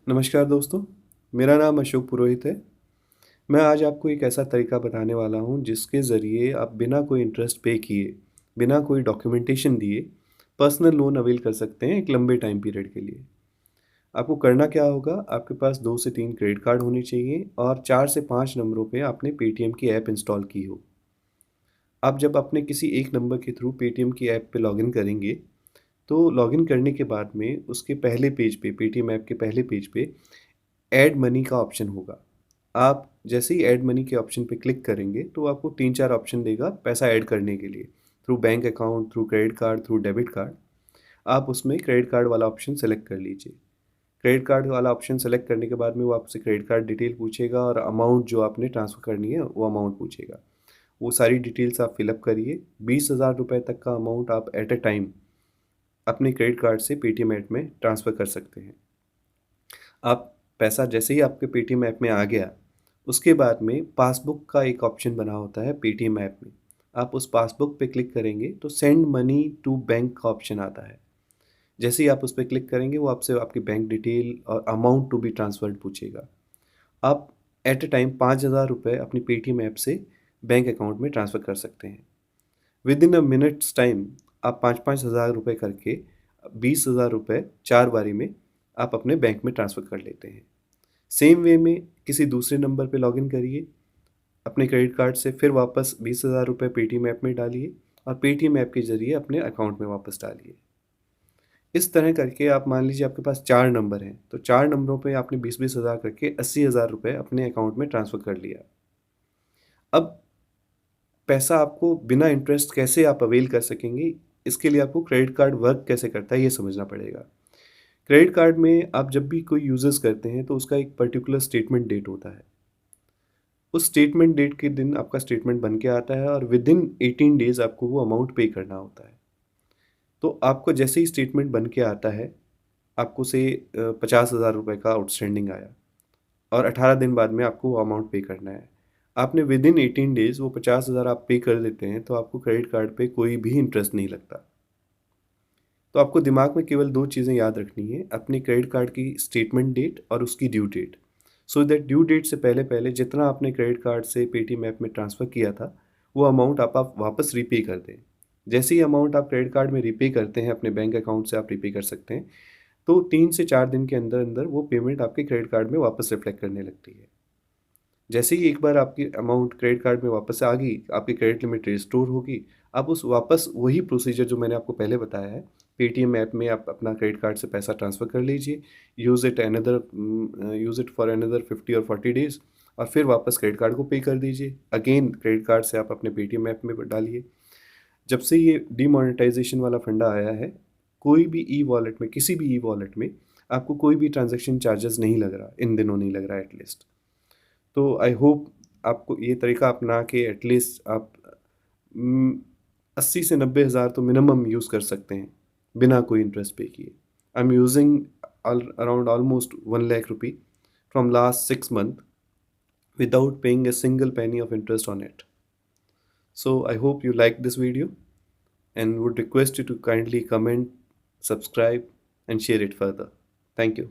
नमस्कार दोस्तों, मेरा नाम अशोक पुरोहित है। मैं आज आपको एक ऐसा तरीका बताने वाला हूँ जिसके ज़रिए आप बिना कोई इंटरेस्ट पे किए, बिना कोई डॉक्यूमेंटेशन दिए पर्सनल लोन अवेल कर सकते हैं एक लंबे टाइम पीरियड के लिए। आपको करना क्या होगा, आपके पास 2 से 3 क्रेडिट कार्ड होने चाहिए और 4 से 5 नंबरों पे आपने पेटीएम की ऐप इंस्टॉल की हो। आप जब अपने किसी एक नंबर के थ्रू पेटीएम की ऐप पे लॉगिन करेंगे, तो लॉगिन करने के बाद में उसके पहले पेज पे, पेटीएम ऐप के पहले पेज पे ऐड मनी का ऑप्शन होगा। आप जैसे ही ऐड मनी के ऑप्शन पे क्लिक करेंगे तो आपको 3-4 ऑप्शन देगा पैसा ऐड करने के लिए, through bank account, through credit card, through debit card. आप उसमें क्रेडिट कार्ड वाला ऑप्शन सेलेक्ट कर लीजिए। क्रेडिट कार्ड वाला ऑप्शन सेलेक्ट करने के बाद में वो आपसे क्रेडिट कार्ड डिटेल पूछेगा और अमाउंट जो आपने ट्रांसफ़र करनी है वो अमाउंट पूछेगा। वो सारी डिटेल्स आप फिल अप करिए। 20,000 रुपए तक का अमाउंट आप एट अ टाइम अपने क्रेडिट कार्ड से पेटीएम ऐप में ट्रांसफ़र कर सकते हैं। आप पैसा जैसे ही आपके पेटीएम ऐप में आ गया, उसके बाद में पासबुक का एक ऑप्शन बना होता है पेटीएम ऐप में। आप उस पासबुक पे क्लिक करेंगे तो सेंड मनी टू बैंक का ऑप्शन आता है। जैसे ही आप उस पे क्लिक करेंगे वो आपसे आपकी बैंक डिटेल और अमाउंट टू बी ट्रांसफर्ड पूछेगा। आप एट अ टाइम 5,000 रुपये अपनी पेटीएम ऐप से बैंक अकाउंट में ट्रांसफ़र कर सकते हैं। विदिन अ मिनट्स टाइम आप 5-5 हज़ार रुपये करके 20,000 रुपये 4 बारी में आप अपने बैंक में ट्रांसफ़र कर लेते हैं। सेम वे में किसी दूसरे नंबर पे लॉगिन करिए, अपने क्रेडिट कार्ड से फिर वापस 20,000 रुपये पेटीएम ऐप में डालिए और पेटीएम ऐप के ज़रिए अपने अकाउंट में वापस डालिए। इस तरह करके आप मान लीजिए आपके पास 4 नंबर हैं, तो 4 नंबरों पे आपने 20-20 हज़ार करके 80,000 रुपये अपने अकाउंट में ट्रांसफ़र कर लिया। अब पैसा आपको बिना इंटरेस्ट कैसे आप अवेल कर सकेंगे, इसके लिए आपको क्रेडिट कार्ड वर्क कैसे करता है ये समझना पड़ेगा। क्रेडिट कार्ड में आप जब भी कोई यूज़ेस करते हैं तो उसका एक पर्टिकुलर स्टेटमेंट डेट होता है। उस स्टेटमेंट डेट के दिन आपका स्टेटमेंट बन के आता है और विदिन 18 डेज़ आपको वो अमाउंट पे करना होता है। तो आपको जैसे ही स्टेटमेंट बन के आता है, आपको से 50,000 रुपये का आउटस्टैंडिंग आया और 18 दिन बाद में आपको वो अमाउंट पे करना है। आपने विदिन 18 डेज़ वो 50,000 आप पे कर देते हैं तो आपको क्रेडिट कार्ड पे कोई भी इंटरेस्ट नहीं लगता। तो आपको दिमाग में केवल 2 चीज़ें याद रखनी है, अपने क्रेडिट कार्ड की स्टेटमेंट डेट और उसकी due date. So that due date से पहले-पहले जितना आपने क्रेडिट कार्ड से पेटीएम ऐप में ट्रांसफ़र किया था, वो अमाउंट आप वापस रीपे कर दें। जैसे ही अमाउंट आप क्रेडिट कार्ड में रीपे करते हैं, अपने बैंक अकाउंट से आप रीपे कर सकते हैं, तो 3 से 4 दिन के अंदर-अंदर वो पेमेंट आपके क्रेडिट कार्ड में वापस रिफ्लेक्ट करने लगती है। जैसे ही एक बार आपकी अमाउंट क्रेडिट कार्ड में वापस आ गई, आपकी क्रेडिट लिमिट रिस्टोर होगी, आप उस वापस वही प्रोसीजर जो मैंने आपको पहले बताया है, पेटीएम ऐप में आप अपना क्रेडिट कार्ड से पैसा ट्रांसफ़र कर लीजिए, यूज़ इट फॉर अनदर 50 और 40 डेज़ और फिर वापस क्रेडिट कार्ड को पे कर दीजिए। अगेन क्रेडिट कार्ड से आप अपने पेटीएम ऐप में डालिए। जब से ये डीमोनेटाइज़ेशन वाला फंडा आया है, कोई भी ई-वॉलेट में, किसी भी ई-वॉलेट में आपको कोई भी ट्रांज़ैक्शन चार्जेस नहीं लग रहा, इन दिनों नहीं लग रहा है एटलीस्ट। तो आई होप आपको ये तरीका अपना के एटलीस्ट आप 80 से 90 हज़ार तो मिनिमम यूज़ कर सकते हैं बिना कोई इंटरेस्ट पे किए। I am using around almost 1 lakh rupee from last 6 month without paying a single penny of interest on it. So I hope you like this video and would request you to kindly comment, subscribe and share it further. Thank you.